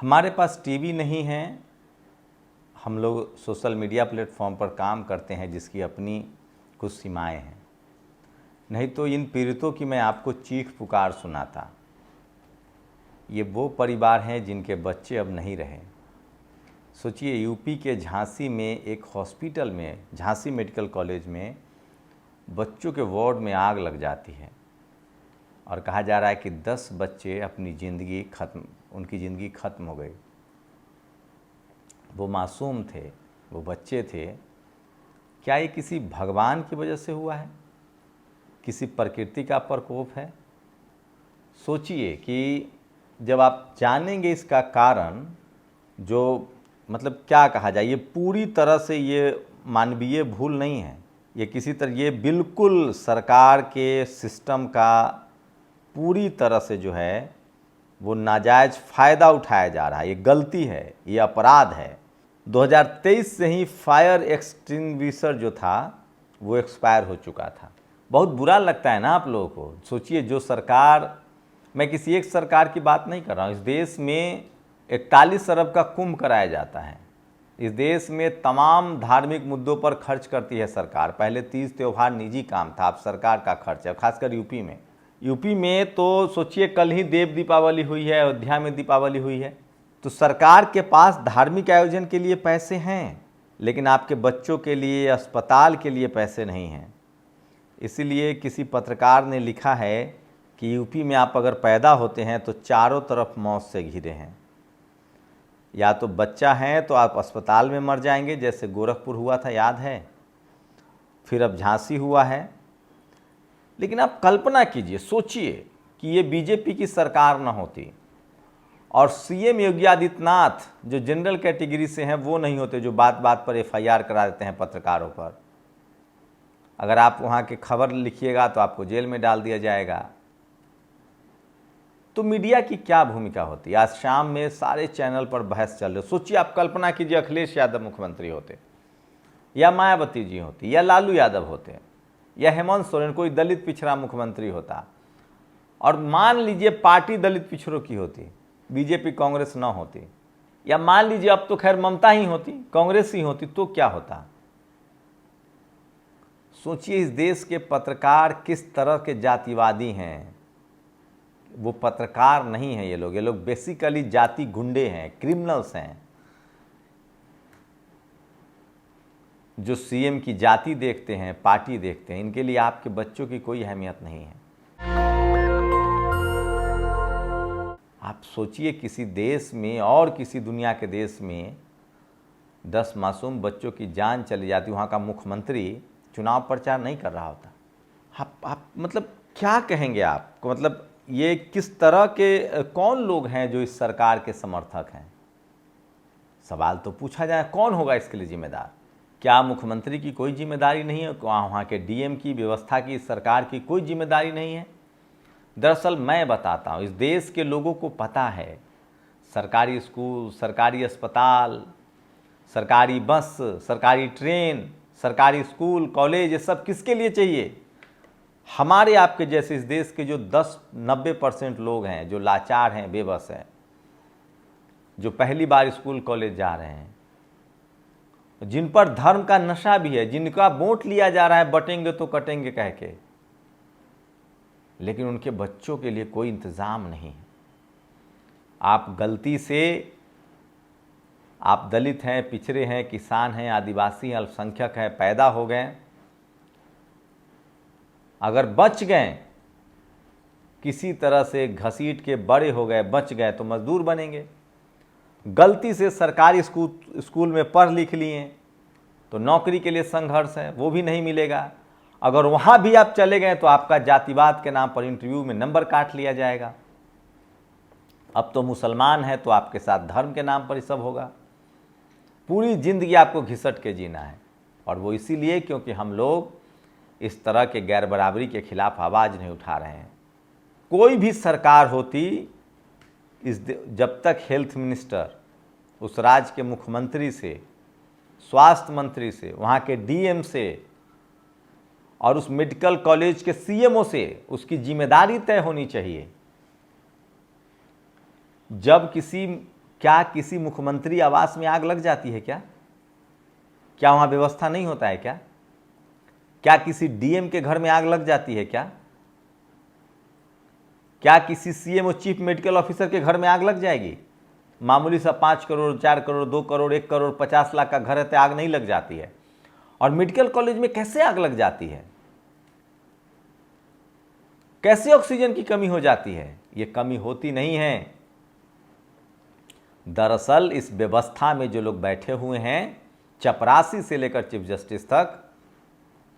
हमारे पास टीवी नहीं है, हम लोग सोशल मीडिया प्लेटफॉर्म पर काम करते हैं जिसकी अपनी कुछ सीमाएं हैं। नहीं तो इन पीड़ितों की मैं आपको चीख पुकार सुनाता। ये वो परिवार हैं जिनके बच्चे अब नहीं रहे। सोचिए, यूपी के झांसी में एक हॉस्पिटल में, झांसी मेडिकल कॉलेज में बच्चों के वार्ड में आग लग जाती है और कहा जा रहा है कि 10 बच्चे उनकी ज़िंदगी ख़त्म हो गई। वो मासूम थे, वो बच्चे थे। क्या ये किसी भगवान की वजह से हुआ है? किसी प्रकृति का प्रकोप है? सोचिए कि जब आप जानेंगे इसका कारण, जो मतलब क्या कहा जाए, ये पूरी तरह से ये मानवीय भूल नहीं है, ये किसी तरह, ये बिल्कुल सरकार के सिस्टम का पूरी तरह से जो है वो नाजायज़ फ़ायदा उठाया जा रहा है। ये गलती है, ये अपराध है। 2023 से ही फायर एक्सटिंग्विशर जो था वो एक्सपायर हो चुका था। बहुत बुरा लगता है ना आप लोगों को। सोचिए, जो सरकार, मैं किसी एक सरकार की बात नहीं कर रहा हूँ, इस देश में 41 अरब का कुंभ कराया जाता है। इस देश में तमाम धार्मिक मुद्दों पर खर्च करती है सरकार। पहले तीज त्यौहार निजी काम था, अब सरकार का खर्च है, खासकर यूपी में तो सोचिए, कल ही देव दीपावली हुई है, अयोध्या में दीपावली हुई है। तो सरकार के पास धार्मिक आयोजन के लिए पैसे हैं, लेकिन आपके बच्चों के लिए, अस्पताल के लिए पैसे नहीं हैं। इसीलिए किसी पत्रकार ने लिखा है कि यूपी में आप अगर पैदा होते हैं तो चारों तरफ मौत से घिरे हैं। या तो बच्चा है तो आप अस्पताल में मर जाएंगे, जैसे गोरखपुर हुआ था, याद है, फिर अब झांसी हुआ है। लेकिन आप कल्पना कीजिए, सोचिए कि ये बीजेपी की सरकार ना होती और सीएम योगी आदित्यनाथ जो जनरल कैटेगरी से हैं वो नहीं होते, जो बात बात पर एफआईआर करा देते हैं पत्रकारों पर। अगर आप वहाँ की खबर लिखिएगा तो आपको जेल में डाल दिया जाएगा। तो मीडिया की क्या भूमिका होती? आज शाम में सारे चैनल पर बहस चल रही। सोचिए, आप कल्पना कीजिए, अखिलेश यादव मुख्यमंत्री होते, या मायावती जी होती, या लालू यादव होते, या हेमंत सोरेन, कोई दलित पिछड़ा मुख्यमंत्री होता, और मान लीजिए पार्टी दलित पिछड़ों की होती, बीजेपी कांग्रेस ना होती, या मान लीजिए अब तो खैर ममता ही होती, कांग्रेस ही होती, तो क्या होता? सोचिए, इस देश के पत्रकार किस तरह के जातिवादी हैं। वो पत्रकार नहीं हैं ये लोग बेसिकली जाति गुंडे हैं, क्रिमिनल्स हैं, जो सीएम की जाति देखते हैं, पार्टी देखते हैं। इनके लिए आपके बच्चों की कोई अहमियत नहीं है। आप सोचिए, किसी देश में और किसी दुनिया के देश में 10 मासूम बच्चों की जान चली जाती, वहाँ का मुख्यमंत्री चुनाव प्रचार नहीं कर रहा होता। आप मतलब क्या कहेंगे आपको? मतलब ये किस तरह के, कौन लोग हैं जो इस सरकार के समर्थक हैं? सवाल तो पूछा जाए, कौन होगा इसके लिए जिम्मेदार? क्या मुख्यमंत्री की कोई जिम्मेदारी नहीं है? वहाँ के डीएम की, व्यवस्था की, सरकार की कोई जिम्मेदारी नहीं है? दरअसल मैं बताता हूँ, इस देश के लोगों को पता है, सरकारी स्कूल, सरकारी अस्पताल, सरकारी बस, सरकारी ट्रेन, सरकारी स्कूल, कॉलेज, ये सब किसके लिए चाहिए? हमारे आपके जैसे इस देश के जो 10-90% लोग हैं, जो लाचार हैं, बेबस हैं, जो पहली बार स्कूल कॉलेज जा रहे हैं, जिन पर धर्म का नशा भी है, जिनका वोट लिया जा रहा है बटेंगे तो कटेंगे कह के, लेकिन उनके बच्चों के लिए कोई इंतज़ाम नहीं है। आप गलती से, आप दलित हैं, पिछड़े हैं, किसान हैं, आदिवासी हैं, अल्पसंख्यक हैं, पैदा हो गए, अगर बच गए, किसी तरह से घसीट के बड़े हो गए, बच गए, तो मजदूर बनेंगे। गलती से सरकारी स्कूल में पढ़ लिख लिए तो नौकरी के लिए संघर्ष है, वो भी नहीं मिलेगा। अगर वहाँ भी आप चले गए तो आपका जातिवाद के नाम पर इंटरव्यू में नंबर काट लिया जाएगा। अब तो मुसलमान है तो आपके साथ धर्म के नाम पर ही सब होगा। पूरी ज़िंदगी आपको घिसट के जीना है, और वो इसीलिए क्योंकि हम लोग इस तरह के गैर बराबरी के खिलाफ आवाज़ नहीं उठा रहे हैं। कोई भी सरकार होती, जब तक हेल्थ मिनिस्टर, उस राज्य के मुख्यमंत्री से, स्वास्थ्य मंत्री से, वहाँ के डीएम से और उस मेडिकल कॉलेज के सीएमओ से उसकी जिम्मेदारी तय होनी चाहिए। जब किसी क्या किसी मुख्यमंत्री आवास में आग लग जाती है क्या? क्या वहाँ व्यवस्था नहीं होता है क्या? क्या किसी डीएम के घर में आग लग जाती है क्या? क्या किसी सीएम और चीफ मेडिकल ऑफिसर के घर में आग लग जाएगी? मामूली सा 5 करोड़, 4 करोड़, 2 करोड़, 1 करोड़, 50 लाख का घर है तो आग नहीं लग जाती है। और मेडिकल कॉलेज में कैसे आग लग जाती है? कैसे ऑक्सीजन की कमी हो जाती है? ये कमी होती नहीं है। दरअसल इस व्यवस्था में जो लोग बैठे हुए हैं, चपरासी से लेकर चीफ जस्टिस तक,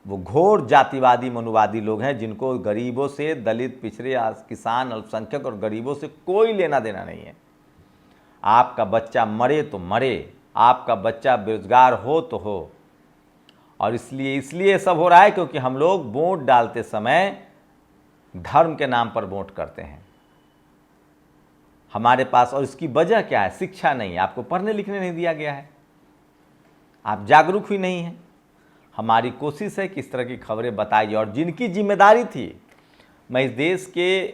वो घोर जातिवादी मनुवादी लोग हैं, जिनको गरीबों से, दलित, पिछड़े, किसान, अल्पसंख्यक और गरीबों से कोई लेना देना नहीं है। आपका बच्चा मरे तो मरे, आपका बच्चा बेरोजगार हो तो हो। और इसलिए सब हो रहा है क्योंकि हम लोग वोट डालते समय धर्म के नाम पर वोट करते हैं। हमारे पास, और इसकी वजह क्या है? शिक्षा नहीं, आपको पढ़ने लिखने नहीं दिया गया है, आप जागरूक ही नहीं हैं। हमारी कोशिश है कि इस तरह की खबरें बताई, और जिनकी जिम्मेदारी थी, मैं इस देश के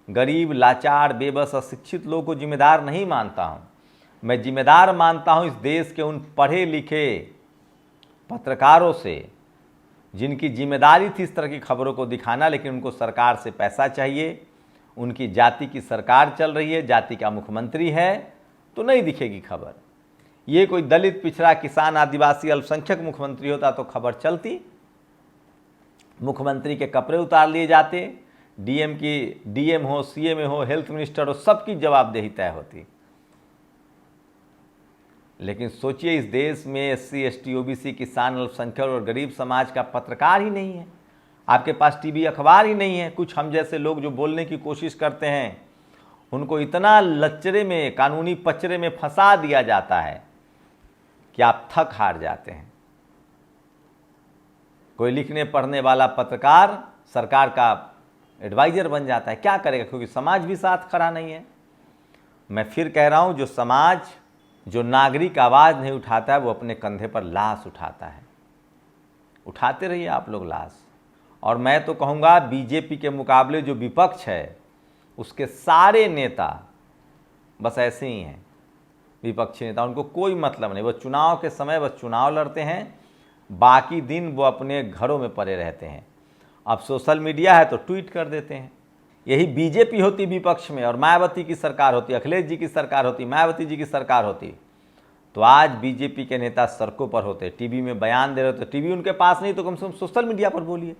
गरीब, लाचार, बेबस, अशिक्षित लोगों को जिम्मेदार नहीं मानता हूं। मैं जिम्मेदार मानता हूं इस देश के उन पढ़े लिखे पत्रकारों से, जिनकी जिम्मेदारी थी इस तरह की खबरों को दिखाना, लेकिन उनको सरकार से पैसा चाहिए, उनकी जाति की सरकार चल रही है, जाति का मुख्यमंत्री है, तो नहीं दिखेगी खबर। ये कोई दलित, पिछड़ा, किसान, आदिवासी, अल्पसंख्यक मुख्यमंत्री होता तो खबर चलती। मुख्यमंत्री के कपड़े उतार लिए जाते, डीएम हो, सीएम हो, हेल्थ मिनिस्टर हो, सबकी जवाबदेही तय होती। लेकिन सोचिए, इस देश में एससी, एसटी, ओबीसी, किसान, अल्पसंख्यक और गरीब समाज का पत्रकार ही नहीं है। आपके पास टीवी, अखबार ही नहीं है। कुछ हम जैसे लोग जो बोलने की कोशिश करते हैं, उनको इतना लचरे में, कानूनी पचरे में फंसा दिया जाता है कि आप थक हार जाते हैं। कोई लिखने पढ़ने वाला पत्रकार सरकार का एडवाइजर बन जाता है, क्या करेगा? क्योंकि समाज भी साथ खड़ा नहीं है। मैं फिर कह रहा हूं, जो समाज, जो नागरिक आवाज़ नहीं उठाता है, वो अपने कंधे पर लाश उठाता है। उठाते रहिए आप लोग लाश। और मैं तो कहूँगा, बीजेपी के मुकाबले जो विपक्ष है, उसके सारे नेता बस ऐसे ही हैं, विपक्षी नेता। उनको कोई मतलब नहीं, वो चुनाव के समय बस चुनाव लड़ते हैं, बाकी दिन वो अपने घरों में पड़े रहते हैं। अब सोशल मीडिया है तो ट्वीट कर देते हैं। यही बीजेपी होती विपक्ष में, और मायावती की सरकार होती, अखिलेश जी की सरकार होती, मायावती जी की सरकार होती, तो आज बीजेपी के नेता सड़कों पर होते, टीवी में बयान दे रहे होते। टीवी उनके पास नहीं तो कम से कम सोशल मीडिया पर बोलिए।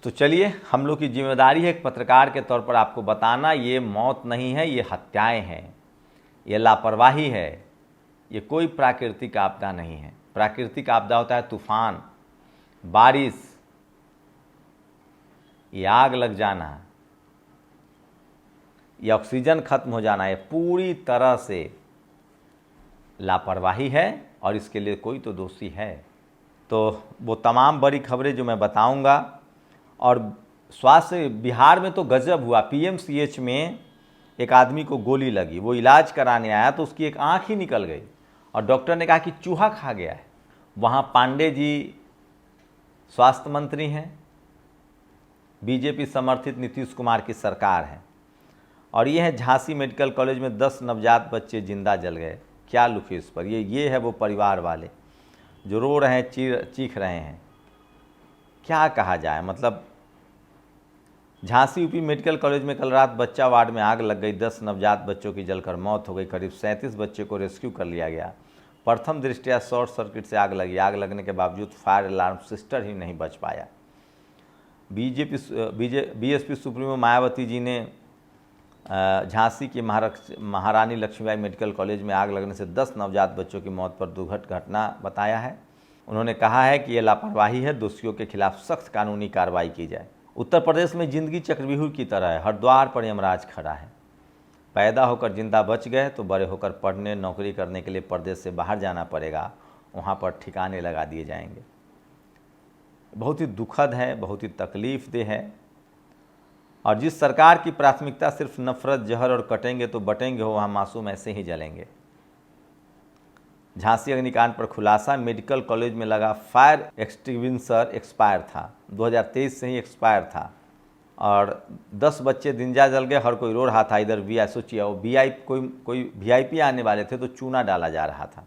तो चलिए, हम लोग की जिम्मेदारी है एक पत्रकार के तौर पर आपको बताना, ये मौत नहीं है, ये हत्याएं हैं, ये लापरवाही है, ये कोई प्राकृतिक आपदा नहीं है। प्राकृतिक आपदा होता है तूफान, बारिश, ये आग लग जाना, ये ऑक्सीजन खत्म हो जाना, ये पूरी तरह से लापरवाही है, और इसके लिए कोई तो दोषी है। तो वो तमाम बड़ी खबरें जो मैं बताऊंगा। और स्वास्थ्य बिहार में तो गजब हुआ। पीएमसीएच में एक आदमी को गोली लगी, वो इलाज कराने आया तो उसकी एक आंख ही निकल गई, और डॉक्टर ने कहा कि चूहा खा गया है। वहाँ पांडे जी स्वास्थ्य मंत्री हैं, बीजेपी समर्थित नीतीश कुमार की सरकार है। और ये है झांसी मेडिकल कॉलेज में 10 नवजात बच्चे जिंदा जल गए। क्या लुफी इस पर? ये है वो परिवार वाले जो रो रहे हैं, चीख रहे हैं। क्या कहा जाए, मतलब झांसी यूपी मेडिकल कॉलेज में कल रात बच्चा वार्ड में आग लग गई। 10 नवजात बच्चों की जलकर मौत हो गई। करीब 37 बच्चे को रेस्क्यू कर लिया गया। प्रथम दृष्टया शॉर्ट सर्किट से आग लगी। आग लगने के बावजूद फायर अलार्म सिस्टम ही नहीं बच पाया। बीएसपी सुप्रीमो मायावती जी ने झांसी की महारानी लक्ष्मीबाई मेडिकल कॉलेज में आग लगने से 10 नवजात बच्चों की मौत पर दुखद घटना बताया है। उन्होंने कहा है कि यह लापरवाही है, दोषियों के खिलाफ सख्त कानूनी कार्रवाई की जाए। उत्तर प्रदेश में जिंदगी चक्रव्यूह की तरह है, हर द्वार पर यमराज खड़ा है। पैदा होकर जिंदा बच गए तो बड़े होकर पढ़ने, नौकरी करने के लिए प्रदेश से बाहर जाना पड़ेगा, वहाँ पर ठिकाने लगा दिए जाएंगे। बहुत ही दुखद है, बहुत ही तकलीफदेह है। और जिस सरकार की प्राथमिकता सिर्फ नफरत, जहर और कटेंगे तो बटेंगे हो, वहाँ मासूम ऐसे ही जलेंगे। झांसी अग्निकांड पर खुलासा, मेडिकल कॉलेज में लगा फायर एक्सटिंग्विशर एक्सपायर था, 2023 से ही एक्सपायर था। और 10 बच्चे जिंदा जल गए, हर कोई रो रहा था। इधर वी आई, सोचिए वो कोई वीआईपी आने वाले थे तो चूना डाला जा रहा था,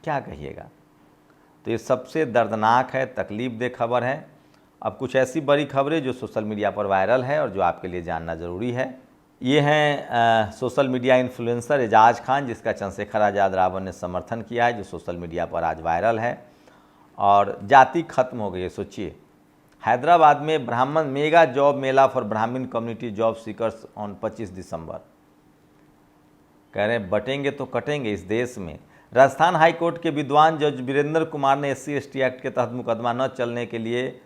क्या कहिएगा। तो ये सबसे दर्दनाक है, तकलीफ दे खबर है। अब कुछ ऐसी बड़ी खबरें जो सोशल मीडिया पर वायरल है और जो आपके लिए जानना ज़रूरी है। ये हैं social media influencer Ejaz Khan, जिसका चंद्रशेखर आज़ाद रावण ने समर्थन किया है, जो सोशल मीडिया पर आज वायरल है। और जाति खत्म हो गई है। सोचिए, हैदराबाद में ब्राह्मण मेगा जॉब मेला फॉर ब्राह्मण कम्युनिटी जॉब सीकर्स ऑन 25 दिसंबर। कह रहे हैं बटेंगे तो कटेंगे इस देश में। राजस्थान हाईकोर्ट के विद्वान जज वीरेंद्र कुमार ने SC/ST एक्ट के तहत मुकदमा न चलने के लिए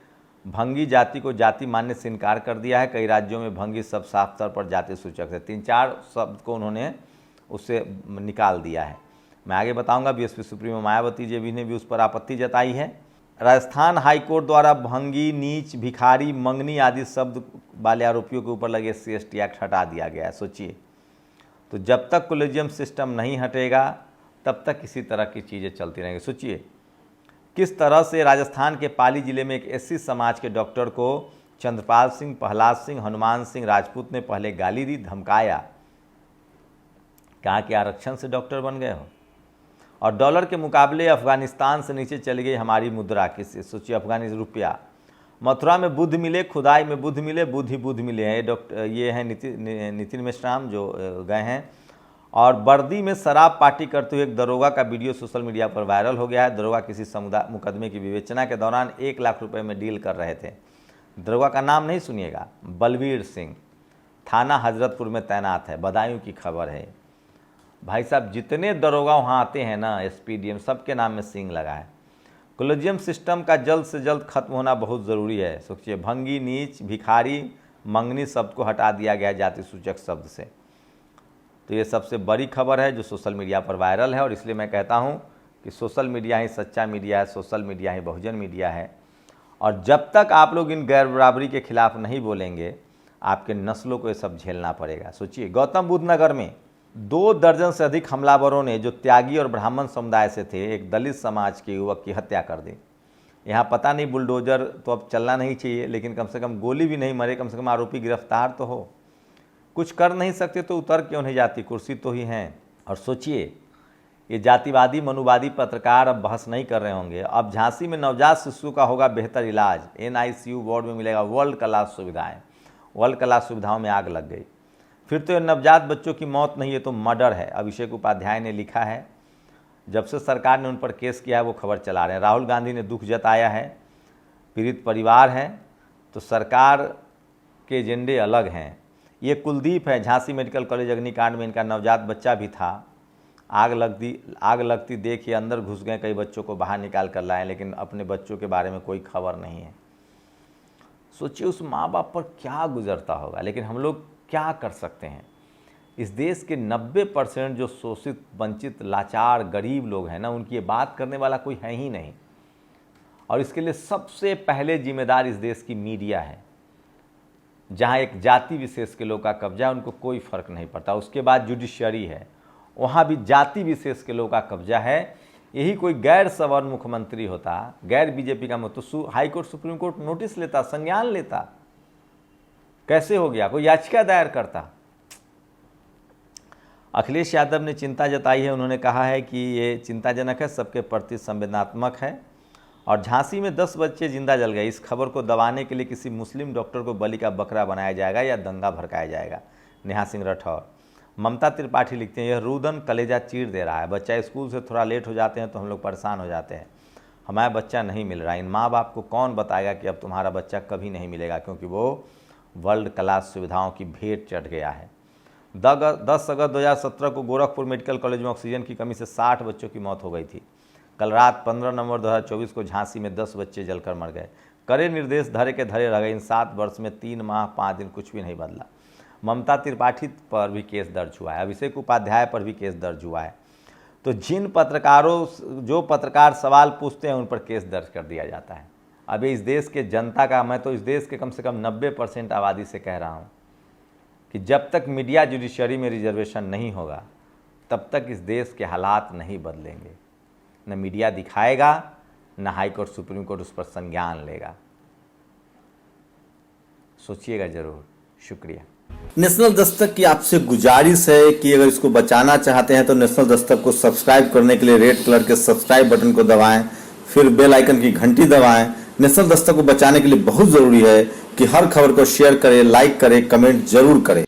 भंगी जाति को जाति मानने से इनकार कर दिया है। कई राज्यों में भंगी शब्द साफ तौर पर जाति सूचक है। 3-4 शब्द को उन्होंने उससे निकाल दिया है। मैं आगे बताऊंगा। BSP सुप्रीमो मायावती जी ने भी उस पर आपत्ति जताई है। राजस्थान हाईकोर्ट द्वारा भंगी, नीच, भिखारी, मंगनी आदि शब्द वाले आरोपियों के ऊपर लगे SC/ST एक्ट हटा दिया गया है। सोचिए, तो जब तक कोलेजियम सिस्टम नहीं हटेगा तब तक इसी तरह की चीज़ें चलती रहेंगी। सोचिए किस तरह से राजस्थान के पाली जिले में एक SC समाज के डॉक्टर को चंद्रपाल सिंह, प्रहलाद सिंह, हनुमान सिंह राजपूत ने पहले गाली दी, धमकाया, कहा कि आरक्षण से डॉक्टर बन गए हो। और डॉलर के मुकाबले अफगानिस्तान से नीचे चली गई हमारी मुद्रा। किससे? सोचिए, अफगानी रुपया। मथुरा में बुद्ध मिले, खुदाई में बुद्ध मिले, बुद्ध ही बुद्ध मिले हैं। ये हैं नितिन मेश्राम जो गए हैं। और बर्दी में शराब पार्टी करते हुए एक दरोगा का वीडियो सोशल मीडिया पर वायरल हो गया है। दरोगा किसी मुकदमे की विवेचना के दौरान 1 लाख रुपए में डील कर रहे थे। दरोगा का नाम नहीं सुनिएगा, बलवीर सिंह, थाना हजरतपुर में तैनात है। बदायूं की खबर है। भाई साहब, जितने दरोगा वहाँ आते हैं ना, SPDM, सबके नाम में सिंह लगा है। कोलेजियम सिस्टम का जल्द से जल्द खत्म होना बहुत ज़रूरी है। सोचिए, भंगी, नीच, भिखारी, मंगनी शब्द को हटा दिया गया जाति सूचक शब्द से। तो ये सबसे बड़ी खबर है जो सोशल मीडिया पर वायरल है। और इसलिए मैं कहता हूँ कि सोशल मीडिया ही सच्चा मीडिया है, सोशल मीडिया ही बहुजन मीडिया है। और जब तक आप लोग इन गैर बराबरी के खिलाफ नहीं बोलेंगे, आपके नस्लों को ये सब झेलना पड़ेगा। सोचिए, गौतम बुद्ध नगर में 2 दर्जन से अधिक हमलावरों ने, जो त्यागी और ब्राह्मण समुदाय से थे, एक दलित समाज के युवक की हत्या कर दी। यहाँ पता नहीं, बुलडोजर तो अब चलना नहीं चाहिए, लेकिन कम से कम गोली भी नहीं मरे, कम से कम आरोपी गिरफ्तार तो हो। कुछ कर नहीं सकते तो उतर क्यों नहीं जाती, कुर्सी तो ही हैं। और सोचिए, ये जातिवादी मनुवादी पत्रकार अब बहस नहीं कर रहे होंगे। अब झांसी में नवजात शिशु का होगा बेहतर इलाज, NICU वार्ड में मिलेगा वर्ल्ड क्लास सुविधाएं। वर्ल्ड क्लास सुविधाओं में आग लग गई। फिर तो ये नवजात बच्चों की मौत नहीं, ये तो मर्डर है। अभिषेक उपाध्याय ने लिखा है। जब से सरकार ने उन पर केस किया है वो खबर चला रहे हैं। राहुल गांधी ने दुख जताया है। पीड़ित परिवार है तो सरकार के एजेंडे अलग हैं। ये कुलदीप है, झांसी मेडिकल कॉलेज अग्निकांड में इनका नवजात बच्चा भी था। आग लगती देखिए, अंदर घुस गए, कई बच्चों को बाहर निकाल कर लाए, लेकिन अपने बच्चों के बारे में कोई खबर नहीं है। सोचिए उस माँ बाप पर क्या गुजरता होगा। लेकिन हम लोग क्या कर सकते हैं? इस देश के 90% जो शोषित, वंचित, लाचार, गरीब लोग हैं ना, उनकी ये बात करने वाला कोई है ही नहीं। और इसके लिए सबसे पहले जिम्मेदार इस देश की मीडिया है। जहाँ एक जाति विशेष के लोग का कब्जा है, उनको कोई फर्क नहीं पड़ता। उसके बाद जुडिशरी है, वहाँ भी जाति विशेष के लोग का कब्जा है। यही कोई गैर सवर्ण मुख्यमंत्री होता, गैर BJP का तो हाईकोर्ट, सुप्रीम कोर्ट नोटिस लेता, संज्ञान लेता। कैसे हो गया? कोई याचिका दायर करता। अखिलेश यादव ने चिंता जताई है। उन्होंने कहा है कि ये चिंताजनक है, सबके प्रति संवेदनात्मक है। और झांसी में 10 बच्चे जिंदा जल गए। इस खबर को दबाने के लिए किसी मुस्लिम डॉक्टर को बलि का बकरा बनाया जाएगा या दंगा भड़काया जाएगा। नेहा सिंह राठौर। ममता त्रिपाठी लिखते हैं, यह रुदन कलेजा चीर दे रहा है। बच्चा स्कूल से थोड़ा लेट हो जाते हैं तो हम लोग परेशान हो जाते हैं, हमारा बच्चा नहीं मिल रहा। इन माँ बाप को कौन बताएगा कि अब तुम्हारा बच्चा कभी नहीं मिलेगा, क्योंकि वो वर्ल्ड क्लास सुविधाओं की भेंट चढ़ गया है। 10 अगस्त 2017 को गोरखपुर मेडिकल कॉलेज में ऑक्सीजन की कमी से 60 बच्चों की मौत हो गई थी। कल रात 15 नवंबर 2024 को झांसी में 10 बच्चे जलकर मर गए। कड़े निर्देश धरे के धरे रह गए। इन 7 वर्ष में 3 माह 5 दिन कुछ भी नहीं बदला। ममता त्रिपाठी पर भी केस दर्ज हुआ है। अभिषेक उपाध्याय पर भी केस दर्ज हुआ है। तो जो पत्रकार सवाल पूछते हैं उन पर केस दर्ज कर दिया जाता है। अभी इस देश के जनता का, मैं तो इस देश के कम से कम 90% आबादी से कह रहा हूँ कि जब तक मीडिया जुडिशरी में रिजर्वेशन नहीं होगा तब तक इस देश के हालात नहीं बदलेंगे। न मीडिया दिखाएगा, न हाई कोर्ट सुप्रीम कोर्ट उस पर संज्ञान लेगा। सोचिएगा ज़रूर। शुक्रिया। नेशनल दस्तक की आपसे गुजारिश है कि अगर इसको बचाना चाहते हैं तो नेशनल दस्तक को सब्सक्राइब करने के लिए रेड कलर के सब्सक्राइब बटन को दबाएं, फिर बेल आइकन की घंटी दबाएं। नेशनल दस्तक को बचाने के लिए बहुत ज़रूरी है कि हर खबर को शेयर करें, लाइक करें, कमेंट जरूर करें।